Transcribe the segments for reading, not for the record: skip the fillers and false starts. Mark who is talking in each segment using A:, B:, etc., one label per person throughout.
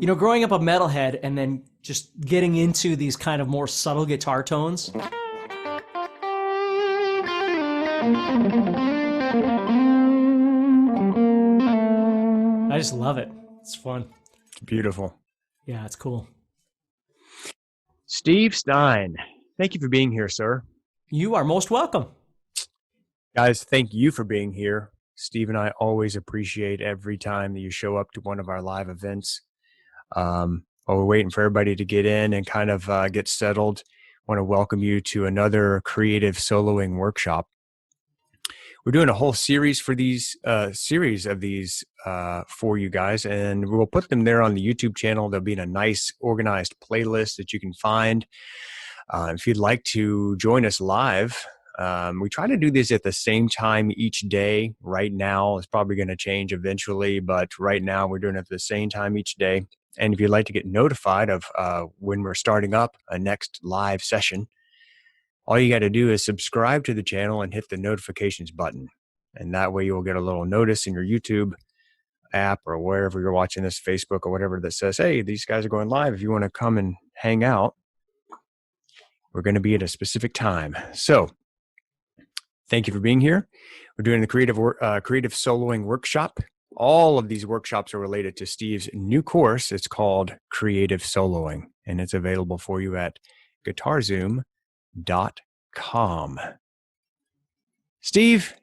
A: You know, growing up a metalhead and then just getting into these kind of more subtle guitar tones. I just love it. It's fun.
B: Beautiful.
A: Yeah, it's cool.
B: Steve Stein, thank you for being here, sir.
A: You are most welcome.
B: Guys, thank you for being here. Steve and I always appreciate every time that you show up to one of our live events. While we're waiting for everybody to get in and kind of get settled, I want to welcome you to another creative soloing workshop. We're doing a whole series for these for you guys, and we'll put them there on the YouTube channel. They'll be in a nice organized playlist that you can find. If you'd like to join us live, we try to do this at the same time each day. Right now, it's probably going to change eventually, but right now we're doing it at the same time each day. And if you'd like to get notified of when we're starting up a next live session, all you got to do is subscribe to the channel and hit the notifications button. And that way you'll get a little notice in your YouTube app or wherever you're watching this, Facebook or whatever, that says, hey, these guys are going live. If you want to come and hang out, we're going to be at a specific time. So thank you for being here. We're doing the creative soloing workshop. All of these workshops are related to Steve's new course. It's called Creative Soloing, and it's available for you at guitarzoom.com. Steve,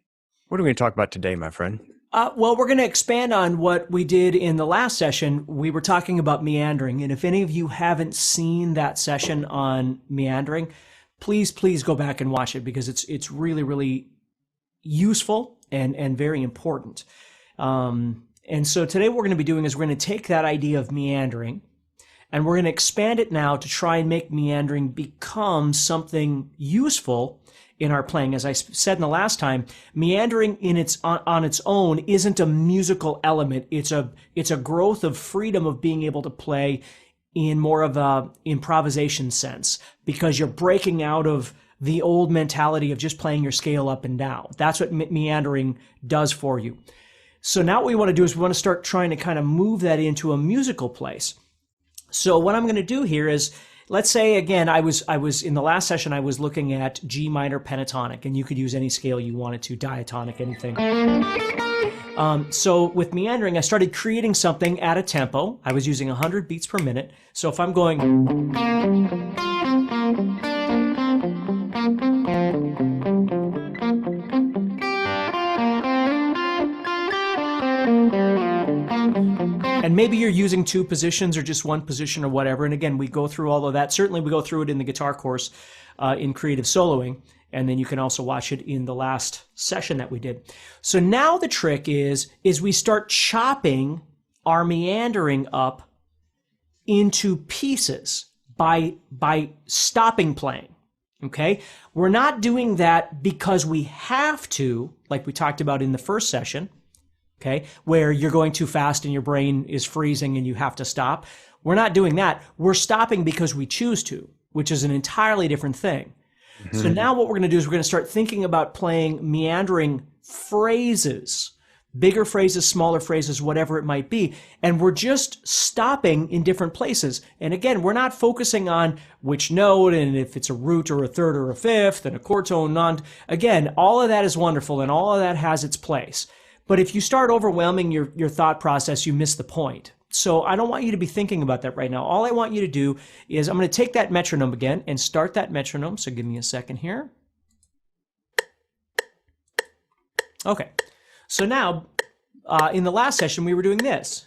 B: what are we going to talk about today, my friend?
A: Well, we're going to expand on what we did in the last session. We were talking about meandering, and if any of you haven't seen that session on meandering, please go back and watch it, because it's really, really useful and very important. And so today what we're going to be doing is we're going to take that idea of meandering, and we're going to expand it now to try and make meandering become something useful in our playing. As I said in the last time, meandering on its own isn't a musical element. It's a growth of freedom of being able to play in more of a improvisation sense, because you're breaking out of the old mentality of just playing your scale up and down. That's what meandering does for you. So now what we want to do is we want to start trying to kind of move that into a musical place. So what I'm going to do here is, let's say, again, I was in the last session, I was looking at G minor pentatonic, and you could use any scale you wanted to, diatonic, anything. So with meandering, I started creating something at a tempo. I was using 100 beats per minute. So if I'm going... And maybe you're using two positions or just one position or whatever. And again, we go through all of that. Certainly we go through it in the guitar course in creative soloing. And then you can also watch it in the last session that we did. So now the trick is we start chopping our meandering up into pieces by stopping playing. Okay? We're not doing that because we have to, like we talked about in the first session. Okay, where you're going too fast and your brain is freezing and you have to stop. We're not doing that. We're stopping because we choose to, which is an entirely different thing. Mm-hmm. So now what we're going to do is we're going to start thinking about playing meandering phrases, bigger phrases, smaller phrases, whatever it might be. And we're just stopping in different places. And again, we're not focusing on which note and if it's a root or a third or a fifth and a chord tone. Again, all of that is wonderful and all of that has its place. But if you start overwhelming your thought process, you miss the point. So I don't want you to be thinking about that right now. All I want you to do is I'm going to take that metronome again and start that metronome. So give me a second here. Okay. So now, in the last session, we were doing this.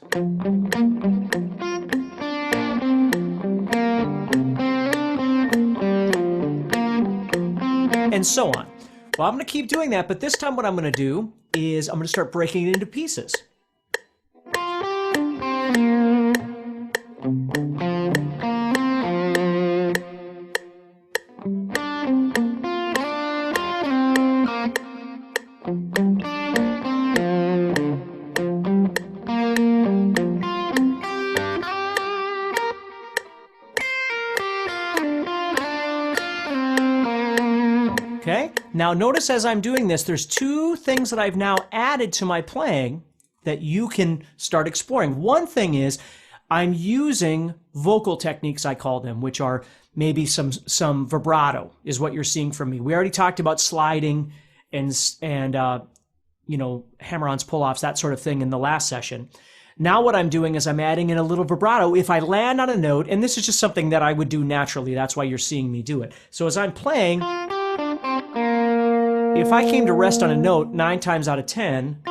A: And so on. Well, I'm going to keep doing that, but this time what I'm going to do is I'm going to start breaking it into pieces. Okay, now notice as I'm doing this, there's two things that I've now added to my playing that you can start exploring. One thing is I'm using vocal techniques, I call them, which are maybe some vibrato is what you're seeing from me. We already talked about sliding and hammer-ons, pull-offs, that sort of thing in the last session. Now what I'm doing is I'm adding in a little vibrato. If I land on a note, and this is just something that I would do naturally, that's why you're seeing me do it. So as I'm playing, if I came to rest on a note 9 times out of 10,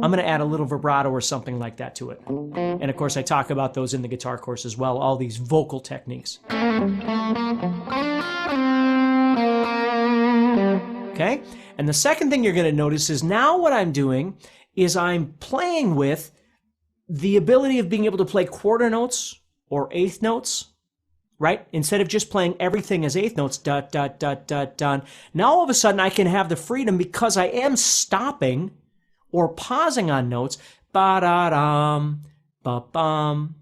A: I'm going to add a little vibrato or something like that to it. And of course, I talk about those in the guitar course as well, all these vocal techniques. Okay? And the second thing you're going to notice is now what I'm doing is I'm playing with the ability of being able to play quarter notes or eighth notes, right? Instead of just playing everything as eighth notes, da, da, da, da, da. Now all of a sudden I can have the freedom because I am stopping or pausing on notes, ba-da-dum, ba-bum,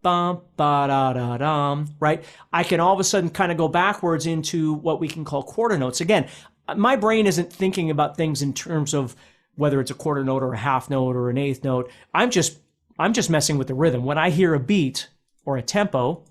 A: bum, ba-da-da-dum, right? I can all of a sudden kind of go backwards into what we can call quarter notes. Again, my brain isn't thinking about things in terms of whether it's a quarter note or a half note or an eighth note. I'm just messing with the rhythm. When I hear a beat or a tempo,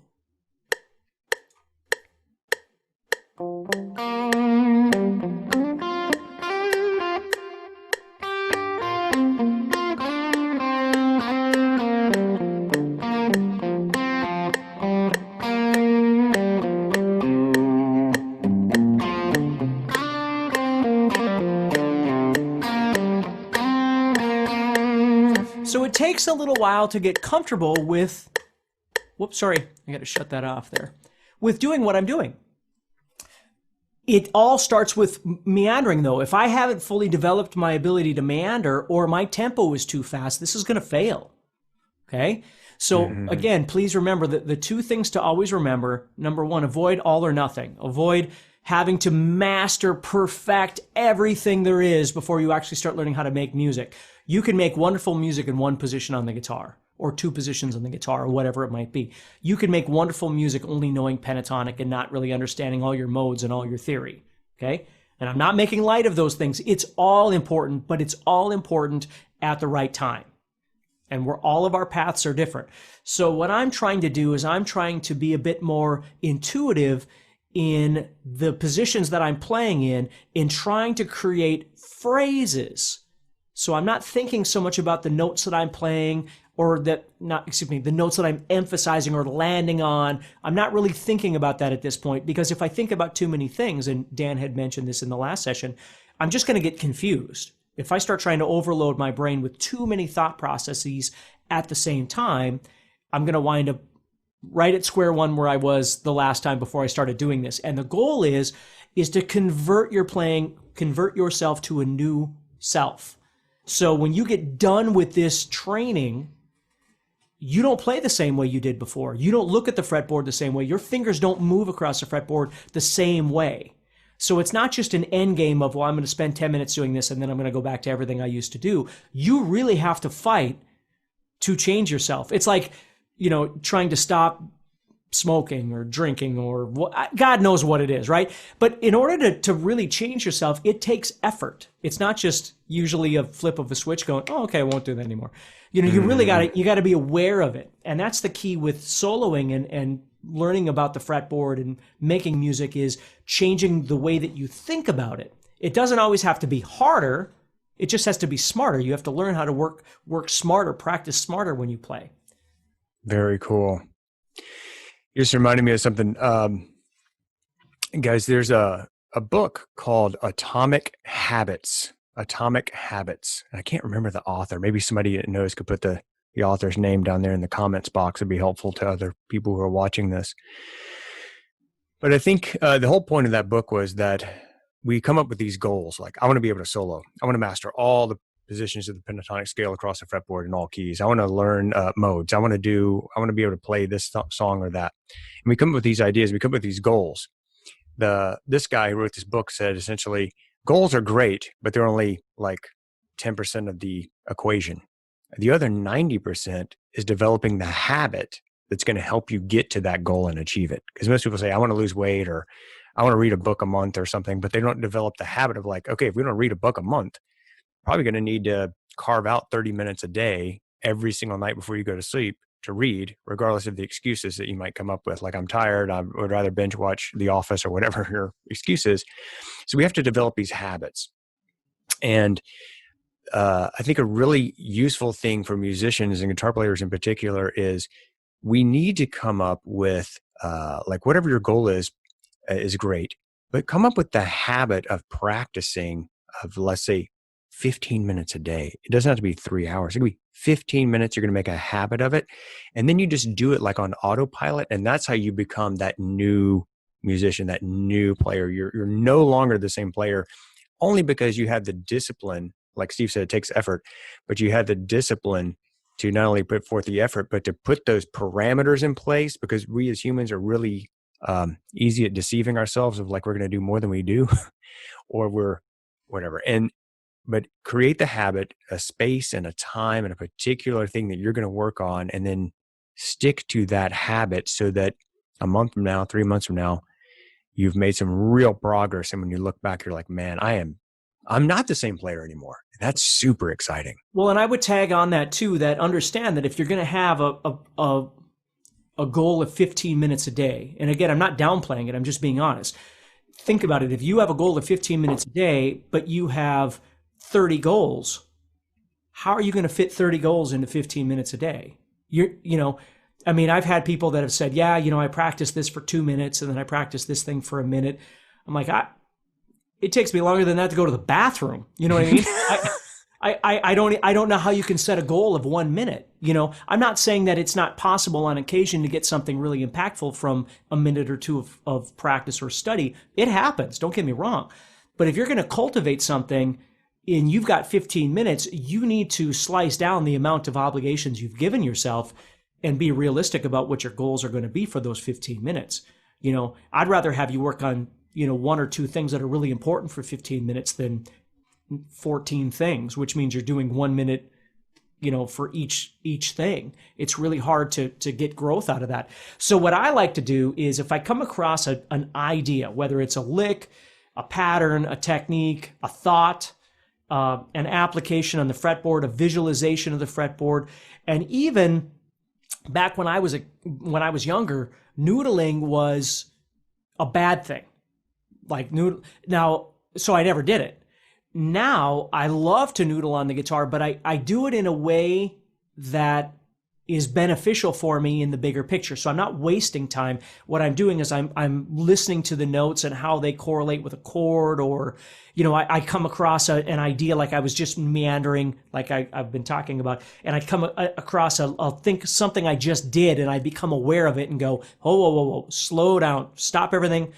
A: so it takes a little while to get comfortable with, whoops, sorry, I got to shut that off there, with doing what I'm doing. It all starts with meandering, though. If I haven't fully developed my ability to meander or my tempo is too fast, this is going to fail. Okay? So again, please remember that the two things to always remember, number one, avoid all or nothing. Avoid having to master, perfect everything there is before you actually start learning how to make music. You can make wonderful music in one position on the guitar, or two positions on the guitar, or whatever it might be. You can make wonderful music only knowing pentatonic and not really understanding all your modes and all your theory, okay? And I'm not making light of those things. It's all important, but it's all important at the right time. And where all of our paths are different. So what I'm trying to do is I'm trying to be a bit more intuitive in the positions that I'm playing in trying to create phrases. So I'm not thinking so much about the notes that I'm playing or the notes that I'm emphasizing or landing on. I'm not really thinking about that at this point, because if I think about too many things, and Dan had mentioned this in the last session, I'm just going to get confused. If I start trying to overload my brain with too many thought processes at the same time, I'm going to wind up right at square one where I was the last time before I started doing this. And the goal is to convert your playing, convert yourself to a new self. So when you get done with this training, you don't play the same way you did before. You don't look at the fretboard the same way. Your fingers don't move across the fretboard the same way. So it's not just an end game of, well, I'm going to spend 10 minutes doing this and then I'm going to go back to everything I used to do. You really have to fight to change yourself. It's like, trying to stop smoking or drinking or God knows what it is, right? But in order to really change yourself, it takes effort. It's not just usually a flip of a switch going, oh, okay, I won't do that anymore. You really got to be aware of it. And that's the key with soloing and learning about the fretboard and making music, is changing the way that you think about it. It doesn't always have to be harder. It just has to be smarter. You have to learn how to work smarter, practice smarter when you play.
B: Very cool. You just reminded me of something. Guys, there's a book called Atomic Habits. Atomic Habits. And I can't remember the author. Maybe somebody that knows could put the author's name down there in the comments box. It'd be helpful to other people who are watching this. But I think the whole point of that book was that we come up with these goals. Like, I want to be able to solo. I want to master all the positions of the pentatonic scale across the fretboard in all keys. I want to learn modes. I want to be able to play this song or that. And we come up with these ideas. We come up with these goals. This guy who wrote this book said essentially, goals are great, but they're only like 10% of the equation. The other 90% is developing the habit that's going to help you get to that goal and achieve it. Because most people say, I want to lose weight, or I want to read a book a month or something, but they don't develop the habit of like, okay, if we don't read a book a month, probably going to need to carve out 30 minutes a day every single night before you go to sleep to read, regardless of the excuses that you might come up with. Like, I'm tired, I would rather binge watch The Office, or whatever your excuse is. So we have to develop these habits. And I think a really useful thing for musicians and guitar players in particular is we need to come up with, like, whatever your goal is great, but come up with the habit of practicing of, let's say, 15 minutes a day. It doesn't have to be 3 hours. It could be 15 minutes. You're going to make a habit of it. And then you just do it like on autopilot. And that's how you become that new musician, that new player. You're no longer the same player, only because you have the discipline. Like Steve said, it takes effort, but you have the discipline to not only put forth the effort, but to put those parameters in place, because we as humans are really easy at deceiving ourselves of like, we're going to do more than we do, or we're whatever. But create the habit, a space and a time and a particular thing that you're going to work on, and then stick to that habit so that a month from now, 3 months from now, you've made some real progress. And when you look back, you're like, man, I'm not the same player anymore. That's super exciting.
A: Well, and I would tag on that too, that understand that if you're going to have a goal of 15 minutes a day, and again, I'm not downplaying it, I'm just being honest. Think about it. If you have a goal of 15 minutes a day, but you have 30 goals, how are you going to fit 30 goals into 15 minutes a day? I've had people that have said, yeah, I practice this for 2 minutes and then I practice this thing for a minute. I'm like, it takes me longer than that to go to the bathroom. You know what I mean? I don't know how you can set a goal of 1 minute. I'm not saying that it's not possible on occasion to get something really impactful from a minute or two of practice or study. It happens. Don't get me wrong. But if you're going to cultivate something and you've got 15 minutes, you need to slice down the amount of obligations you've given yourself and be realistic about what your goals are going to be for those 15 minutes. I'd rather have you work on, 1 or 2 things that are really important for 15 minutes than 14 things, which means you're doing 1 minute, for each thing. It's really hard to get growth out of that. So what I like to do is, if I come across an idea, whether it's a lick, a pattern, a technique, a thought, an application on the fretboard, a visualization of the fretboard, and even back when I was younger, noodling was a bad thing. Like now, so I never did it. Now I love to noodle on the guitar, but I do it in a way that is beneficial for me in the bigger picture. So I'm not wasting time. What I'm doing is I'm listening to the notes and how they correlate with a chord, or, I come across an idea, like I was just meandering, like I've been talking about, and I come across I'll think something I just did, and I become aware of it and go, whoa, slow down, stop everything.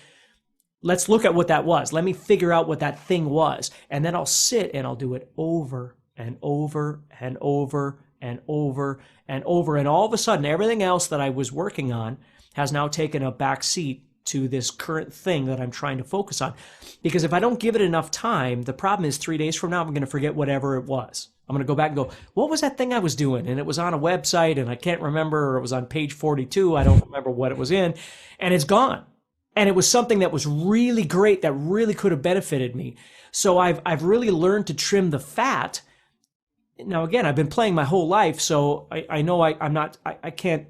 A: Let's look at what that was. Let me figure out what that thing was. And then I'll sit and I'll do it over and over and over and over and over. And all of a sudden, everything else that I was working on has now taken a back seat to this current thing that I'm trying to focus on. Because if I don't give it enough time, the problem is 3 days from now, I'm going to forget whatever it was. I'm going to go back and go, what was that thing I was doing? And it was on a website and I can't remember, or it was on page 42. I don't remember what it was in, and it's gone. And it was something that was really great, that really could have benefited me. So I've really learned to trim the fat. Now, again, I've been playing my whole life, so I know I can't,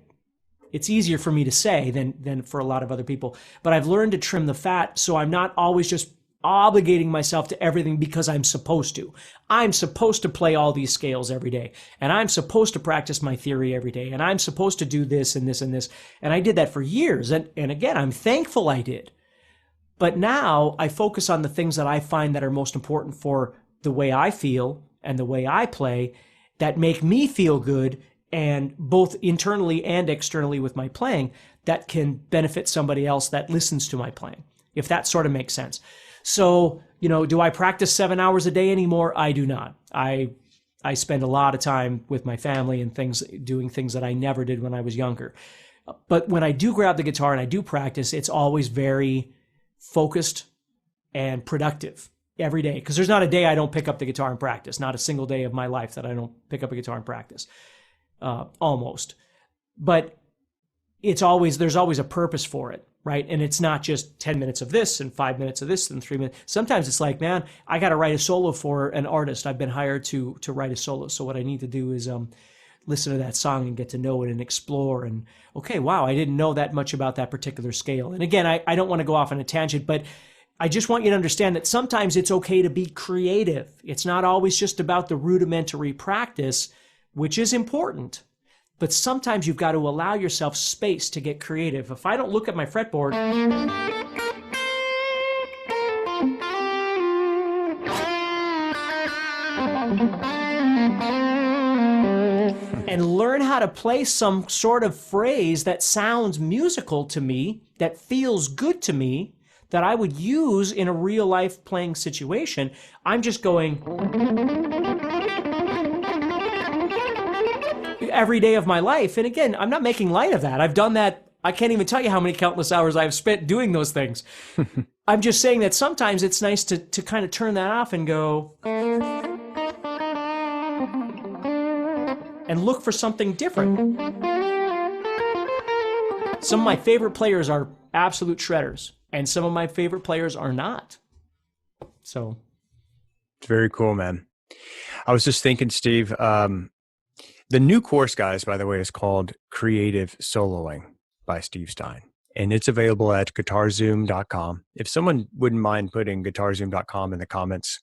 A: it's easier for me to say than for a lot of other people. But I've learned to trim the fat, so I'm not always just obligating myself to everything because I'm supposed to. I'm supposed to play all these scales every day, and I'm supposed to practice my theory every day, and I'm supposed to do this and this and this. And I did that for years, and again, I'm thankful I did. But now I focus on the things that I find that are most important for the way I feel and the way I play, that make me feel good, and both internally and externally with my playing, that can benefit somebody else that listens to my playing, if that sort of makes sense. So, do I practice 7 hours a day anymore? I do not. I spend a lot of time with my family and doing things that I never did when I was younger. But when I do grab the guitar and I do practice, it's always very focused and productive every day. Because there's not a day I don't pick up the guitar and practice. Not a single day of my life that I don't pick up a guitar and practice. Almost. But there's always a purpose for it, right? And it's not just 10 minutes of this and 5 minutes of this and 3 minutes. Sometimes it's like, man, I got to write a solo for an artist. I've been hired to write a solo. So what I need to do is listen to that song and get to know it and explore. And okay, wow, I didn't know that much about that particular scale. And again, I don't want to go off on a tangent, but I just want you to understand that sometimes it's okay to be creative. It's not always just about the rudimentary practice, which is important. But sometimes you've got to allow yourself space to get creative. If I don't look at my fretboard and learn how to play some sort of phrase that sounds musical to me, that feels good to me, that I would use in a real life playing situation, I'm just going every day of my life. And again, I'm not making light of that. I've done that. I can't even tell you how many countless hours I've spent doing those things. I'm just saying that sometimes it's nice to kind of turn that off and go and look for something different. Some of my favorite players are absolute shredders, and some of my favorite players are not. So
B: it's very cool, man. I was just thinking, Steve, the new course, guys, by the way, is called Creative Soloing by Steve Stine, and it's available at guitarzoom.com. If someone wouldn't mind putting guitarzoom.com in the comments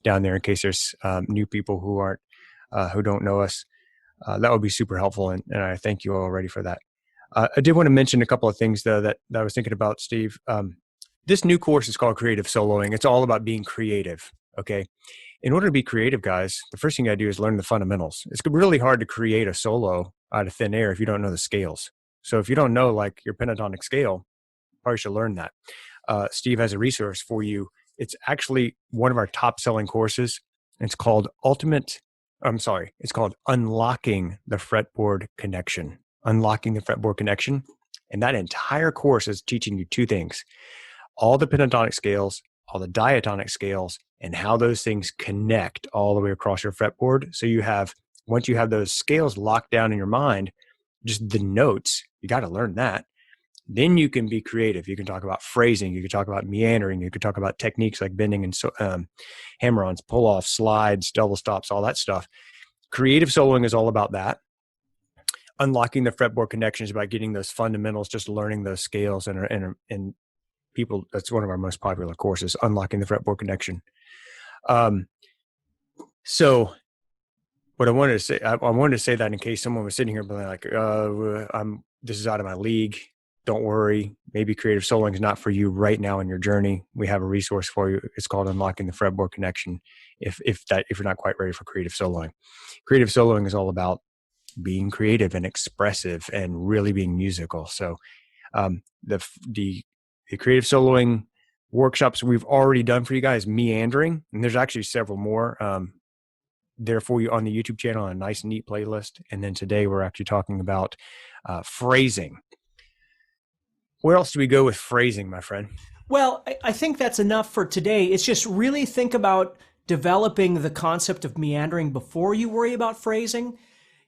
B: down there in case there's new people who don't know us, that would be super helpful, and I thank you already for that. I did want to mention a couple of things, though, that I was thinking about, Steve. This new course is called Creative Soloing. It's all about being creative, okay? In order to be creative, guys, the first thing you got to do is learn the fundamentals. It's really hard to create a solo out of thin air if you don't know the scales. So if you don't know, like, your pentatonic scale, you probably should learn that. Steve has a resource for you. It's actually one of our top-selling courses. It's called it's called Unlocking the Fretboard Connection. Unlocking the Fretboard Connection. And that entire course is teaching you two things: all the pentatonic scales, all the diatonic scales, and how those things connect all the way across your fretboard. So once you have those scales locked down in your mind, just the notes, you got to learn that. Then you can be creative. You can talk about phrasing. You can talk about meandering. You can talk about techniques like bending and hammer-ons, pull-offs, slides, double stops, all that stuff. Creative soloing is all about that. Unlocking the fretboard connections about getting those fundamentals, just learning those scales, and people, that's one of our most popular courses, Unlocking the Fretboard Connection. So what I wanted to say that in case someone was sitting here being like, this is out of my league. Don't worry. Maybe creative soloing is not for you right now in your journey. We have a resource for you. It's called Unlocking the Fretboard Connection. If you're not quite ready for creative soloing. Creative soloing is all about being creative and expressive and really being musical. So the creative soloing workshops we've already done for you guys, meandering, and there's actually several more there for you on the YouTube channel, a nice neat playlist. And then today we're actually talking about phrasing. Where else do we go with phrasing, my friend?
A: Well, I think that's enough for today. It's just really think about developing the concept of meandering before you worry about phrasing.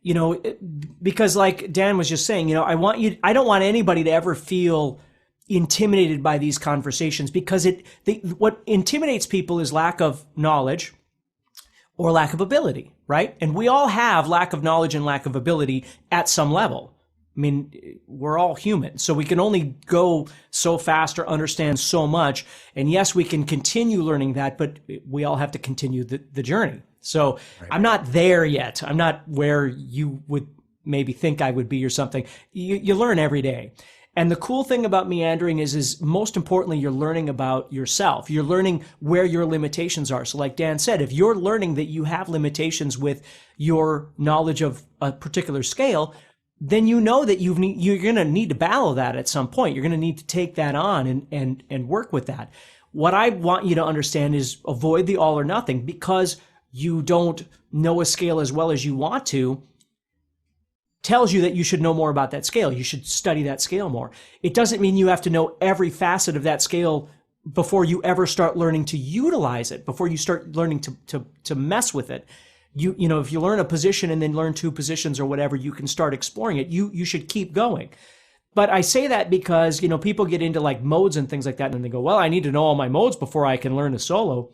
A: You know, because like Dan was just saying, you know, I don't want anybody to ever feel intimidated by these conversations, because what intimidates people is lack of knowledge or lack of ability, right? And we all have lack of knowledge and lack of ability at some level. I mean, we're all human, so we can only go so fast or understand so much. And yes, we can continue learning that, but we all have to continue the journey. So right. I'm not there yet. I'm not where you would maybe think I would be or something. You learn every day. And the cool thing about meandering is most importantly, you're learning about yourself. You're learning where your limitations are. So like Dan said, if you're learning that you have limitations with your knowledge of a particular scale, then you know that you're going to need to battle that at some point. You're going to need to take that on and work with that. What I want you to understand is avoid the all or nothing. Because you don't know a scale as well as you want to, tells you that you should know more about that scale. You should study that scale more. It doesn't mean you have to know every facet of that scale before you ever start learning to utilize it, before you start learning to mess with it. You know, if you learn a position and then learn two positions or whatever, you can start exploring it. You should keep going. But I say that because, people get into like modes and things like that, and then they go, well, I need to know all my modes before I can learn a solo.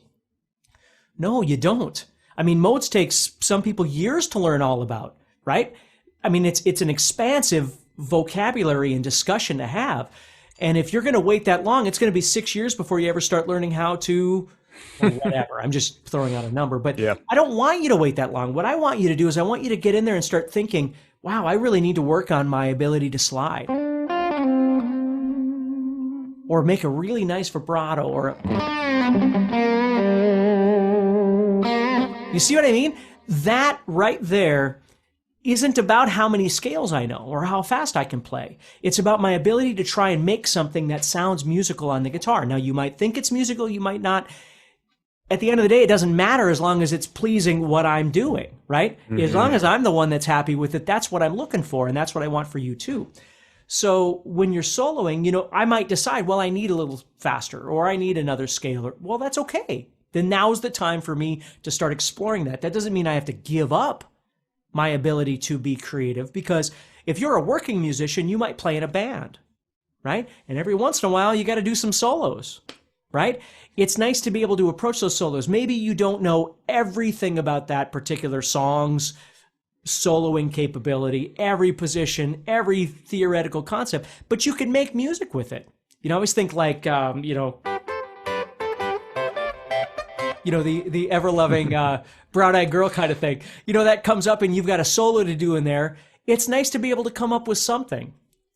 A: No, you don't. I mean, modes takes some people years to learn all about, right? I mean, it's an expansive vocabulary and discussion to have. And if you're going to wait that long, it's going to be 6 years before you ever start learning how to, or whatever. I'm just throwing out a number, but yeah. I don't want you to wait that long. What I want you to do is I want you to get in there and start thinking, wow, I really need to work on my ability to slide. Or make a really nice vibrato, or you see what I mean? That right there isn't about how many scales I know or how fast I can play. It's about my ability to try and make something that sounds musical on the guitar. Now, you might think it's musical, you might not. At the end of the day, it doesn't matter as long as it's pleasing what I'm doing, right? Mm-hmm. As long as I'm the one that's happy with it, that's what I'm looking for, and that's what I want for you too. So when you're soloing, I might decide, well, I need a little faster, or I need another scale. Well, that's okay. Then now's the time for me to start exploring that. That doesn't mean I have to give up my ability to be creative, because if you're a working musician, you might play in a band, right? And every once in a while, you got to do some solos, right? It's nice to be able to approach those solos. Maybe you don't know everything about that particular song's soloing capability, every position, every theoretical concept, but you can make music with it. I always think like, the ever-loving brown-eyed girl kind of thing. That comes up and you've got a solo to do in there. It's nice to be able to come up with something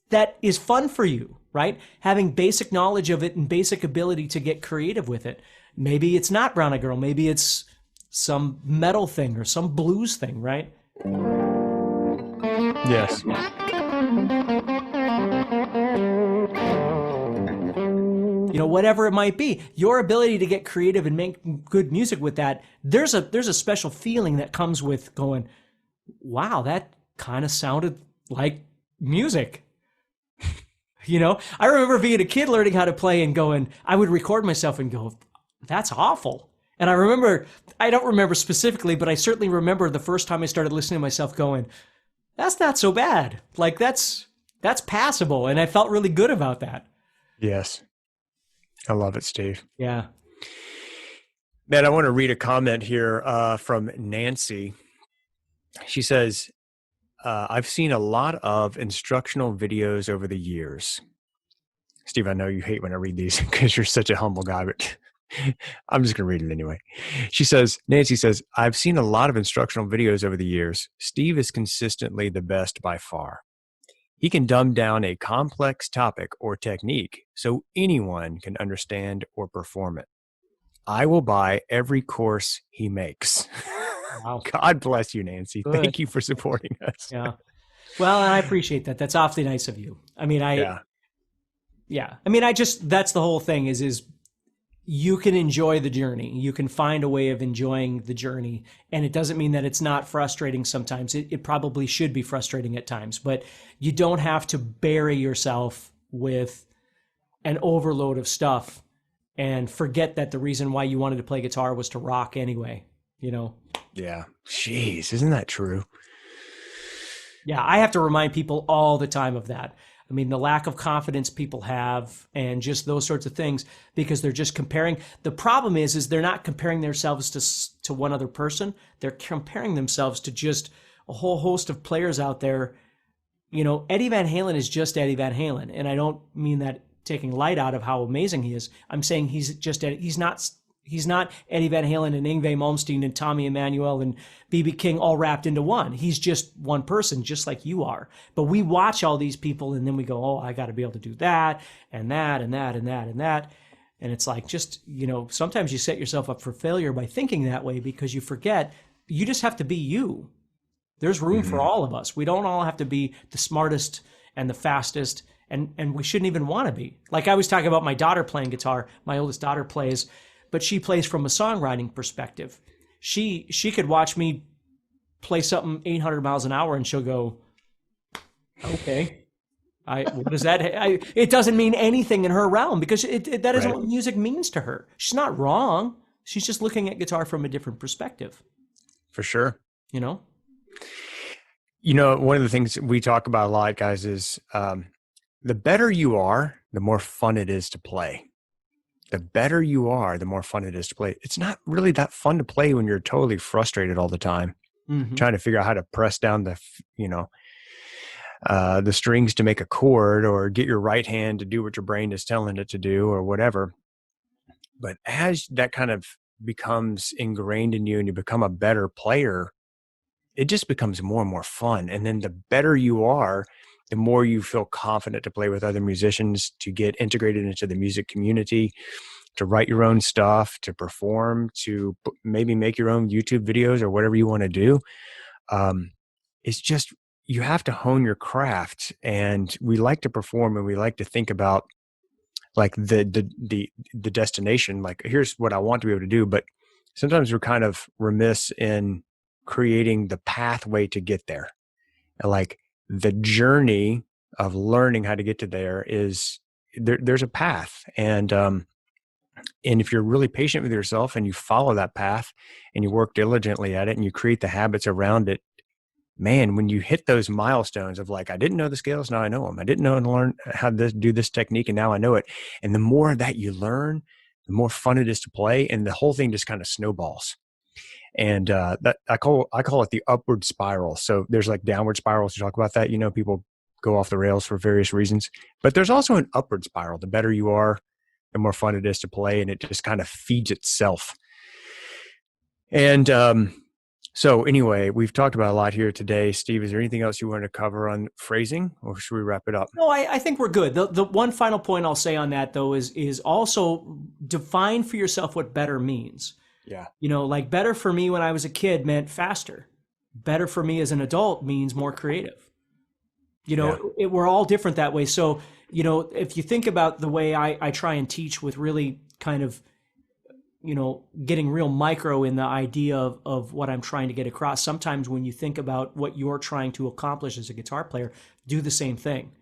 A: that is fun for you, right? Having basic knowledge of it and basic ability to get creative with it. Maybe it's not brown-eyed girl. Maybe it's some metal thing or some blues thing, right?
B: Yes.
A: Whatever it might be, your ability to get creative and make good music with that, there's a special feeling that comes with going, wow, that kind of sounded like music. I remember being a kid learning how to play and going, I would record myself and go, that's awful. And I don't remember specifically, but I certainly remember the first time I started listening to myself going, that's not so bad. Like that's passable. And I felt really good about that.
B: Yes. I love it, Steve.
A: Yeah.
B: Man, I want to read a comment here from Nancy. She says, I've seen a lot of instructional videos over the years. Steve, I know you hate when I read these because you're such a humble guy, but I'm just going to read it anyway. Nancy says, I've seen a lot of instructional videos over the years. Steve is consistently the best by far. He can dumb down a complex topic or technique so anyone can understand or perform it. I will buy every course he makes. Wow. God bless you, Nancy. Good. Thank you for supporting us.
A: Yeah. Well, and I appreciate that. That's awfully nice of you. I mean, that's the whole thing is you can enjoy the journey. You can find a way of enjoying the journey. And it doesn't mean that it's not frustrating sometimes. It probably should be frustrating at times, but you don't have to bury yourself with an overload of stuff and forget that the reason why you wanted to play guitar was to rock anyway,
B: Yeah. Jeez, isn't that true?
A: Yeah, I have to remind people all the time of that. I mean, the lack of confidence people have and just those sorts of things because they're just comparing. The problem is they're not comparing themselves to one other person. They're comparing themselves to just a whole host of players out there. Eddie Van Halen is just Eddie Van Halen. And I don't mean that taking light out of how amazing he is. I'm saying he's not Eddie Van Halen and Yngwie Malmsteen and Tommy Emmanuel and B.B. King all wrapped into one. He's just one person, just like you are. But we watch all these people and then we go, oh, I got to be able to do that and that and that and that and that. And it's like sometimes you set yourself up for failure by thinking that way because you forget you just have to be you. There's room for all of us. We don't all have to be the smartest and the fastest, and we shouldn't even want to be. Like I was talking about my daughter playing guitar. My oldest daughter plays, but she plays from a songwriting perspective. She could watch me play something 800 miles an hour and she'll go, okay. What does that? It doesn't mean anything in her realm because that isn't what music means to her. She's not wrong. She's just looking at guitar from a different perspective.
B: For sure.
A: One
B: of the things we talk about a lot, guys, is the better you are, the more fun it is to play. The better you are, the more fun it is to play. It's not really that fun to play when you're totally frustrated all the time, trying to figure out how to press down the strings to make a chord, or get your right hand to do what your brain is telling it to do, or whatever. But as that kind of becomes ingrained in you and you become a better player, it just becomes more and more fun. And then the better you are, the more you feel confident to play with other musicians, to get integrated into the music community, to write your own stuff, to perform, to maybe make your own YouTube videos or whatever you want to do. It's just, you have to hone your craft. And we like to perform, and we like to think about like the destination, like, here's what I want to be able to do. But sometimes we're kind of remiss in creating the pathway to get there. Like, the journey of learning how to get to there is there's a path. And if you're really patient with yourself and you follow that path and you work diligently at it and you create the habits around it, man, when you hit those milestones of like, I didn't know the scales, now I know them. I didn't know and learn how to do this technique, and now I know it. And the more that you learn, the more fun it is to play, and the whole thing just kind of snowballs. And that I call it the upward spiral. So there's like downward spirals. You talk about that, people go off the rails for various reasons, but there's also an upward spiral. The better you are, the more fun it is to play, and it just kind of feeds itself. And so anyway, we've talked about a lot here today. Steve, is there anything else you want to cover on phrasing, or should we wrap it up?
A: No, I think we're good. The one final point I'll say on that, though, is also define for yourself what better means.
B: Yeah.
A: Like, better for me when I was a kid meant faster. Better for me as an adult means more creative. We're all different that way. So, if you think about the way I try and teach, with really kind of, getting real micro in the idea of what I'm trying to get across. Sometimes when you think about what you're trying to accomplish as a guitar player, do the same thing.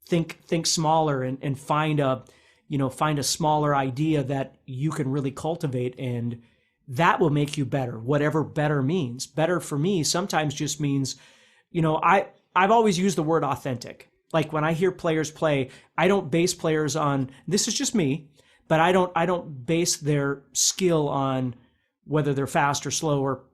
A: Think smaller and find a smaller idea that you can really cultivate, and that will make you better, whatever better means. Better for me sometimes just means, I've always used the word authentic. Like, when I hear players play, I don't base players on, this is just me, but I don't base their skill on whether they're fast or slow or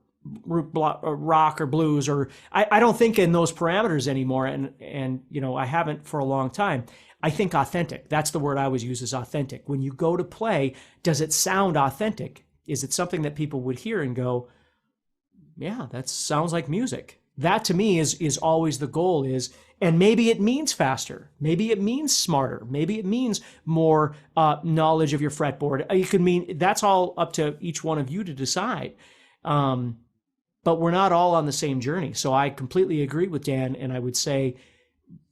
A: rock or blues, or I don't think in those parameters anymore. And I haven't for a long time. I think authentic. That's the word I always use, is authentic. When you go to play, does it sound authentic? Is it something that people would hear and go, yeah, that sounds like music? That to me is always the goal is, and maybe it means faster. Maybe it means smarter. Maybe it means more knowledge of your fretboard. You could mean, that's all up to each one of you to decide. But we're not all on the same journey. So I completely agree with Dan. And I would say,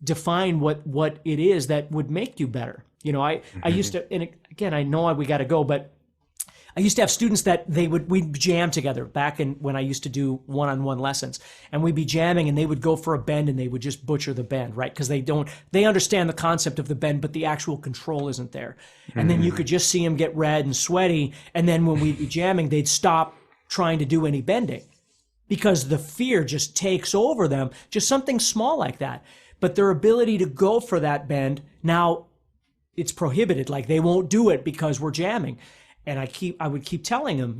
A: define what it is that would make you better. I used to, and again, I know we got to go, but I used to have students that we'd jam together back when I used to do one-on-one lessons, and we'd be jamming, and they would go for a bend and they would just butcher the bend, right? Because they understand the concept of the bend, but the actual control isn't there. And then you could just see them get red and sweaty. And then when we'd be jamming, they'd stop trying to do any bending because the fear just takes over them, just something small like that. But their ability to go for that bend, now it's prohibited. Like, they won't do it because we're jamming. And I would keep telling them,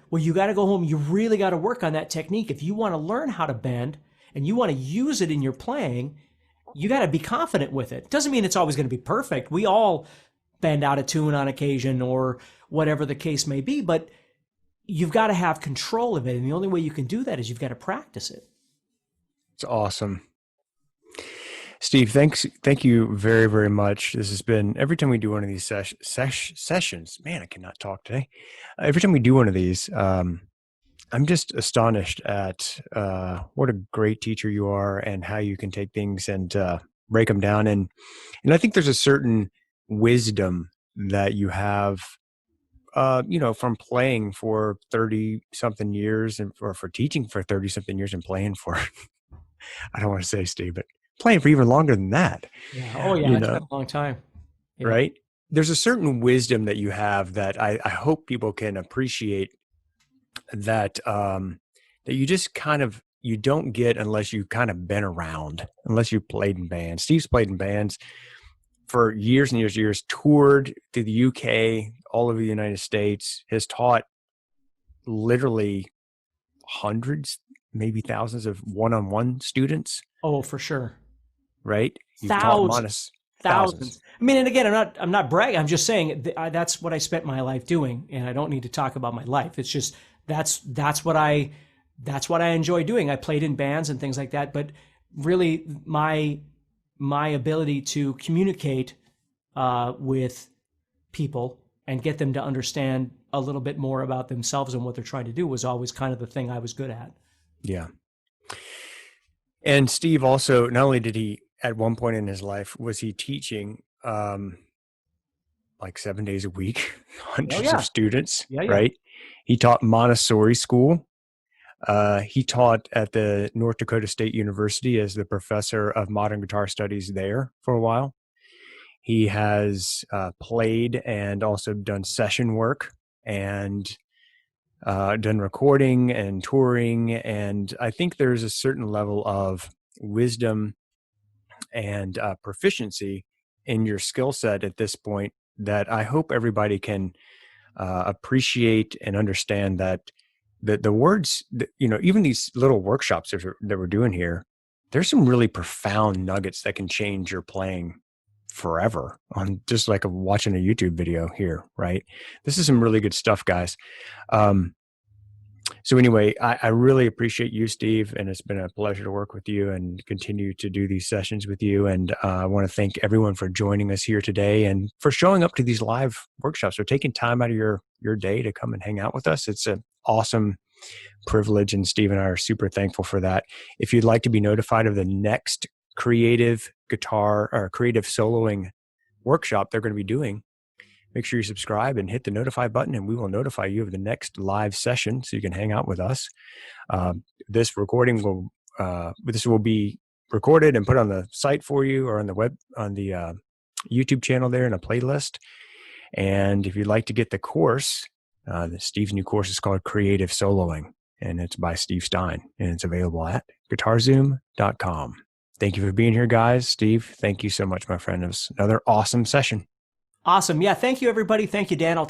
A: well, you got to go home. You really got to work on that technique. If you want to learn how to bend and you want to use it in your playing, you got to be confident with it. Doesn't mean it's always going to be perfect. We all bend out of tune on occasion, or whatever the case may be, but you've got to have control of it. And the only way you can do that is you've got to practice it.
B: It's awesome. Steve, thank you very, very much. This has been, every time we do one of these sessions, man, I cannot talk today. Every time we do one of these, I'm just astonished at what a great teacher you are, and how you can take things and break them down. And I think there's a certain wisdom that you have, from playing for 30 something years, or for teaching for 30 something years, and playing for, I don't want to say, Steve, but playing for even longer than that.
A: Yeah. Oh yeah. It's been a long time.
B: Yeah. Right. There's a certain wisdom that you have that I hope people can appreciate, that, that you just you don't get unless you kind of been around, unless you played in bands. Steve's played in bands. for years and years, toured through the UK, all over the United States, has taught literally hundreds, maybe thousands of one-on-one students.
A: Oh, for sure.
B: Right? You've taught
A: Thousands.
B: thousands.
A: I mean, and again, I'm not bragging. I'm just saying that's what I spent my life doing, and I don't need to talk about my life. It's just that's what I enjoy doing. I played in bands and things like that, but really my ability to communicate with people and get them to understand a little bit more about themselves and what they're trying to do was always kind of the thing I was good at.
B: Yeah. And Steve also, not only did he, at one point in his life, was he teaching like 7 days a week, hundreds of students, right? He taught Montessori school. He taught at the North Dakota State University as the professor of modern guitar studies there for a while. He has played and also done session work and done recording and touring. And I think there's a certain level of wisdom and proficiency in your skill set at this point that I hope everybody can appreciate and understand, that the words, even these little workshops that we're doing here, there's some really profound nuggets that can change your playing forever, on just like watching a YouTube video here, right? This is some really good stuff, guys. So anyway, I really appreciate you, Steve, and it's been a pleasure to work with you and continue to do these sessions with you. And I want to thank everyone for joining us here today and for showing up to these live workshops, or taking time out of your day to come and hang out with us. It's an awesome privilege, and Steve and I are super thankful for that. If you'd like to be notified of the next creative guitar or creative soloing workshop they're going to be doing, make sure you subscribe and hit the notify button, and we will notify you of the next live session so you can hang out with us. This will be recorded and put on the site for you, or on the YouTube channel there in a playlist. And if you'd like to get the course, Steve's new course is called Creative Soloing, and it's by Steve Stein, and it's available at guitarzoom.com. Thank you for being here, guys. Steve, thank you so much, my friend. It was another awesome session.
A: Awesome. Yeah. Thank you, everybody. Thank you, Dan. I'll talk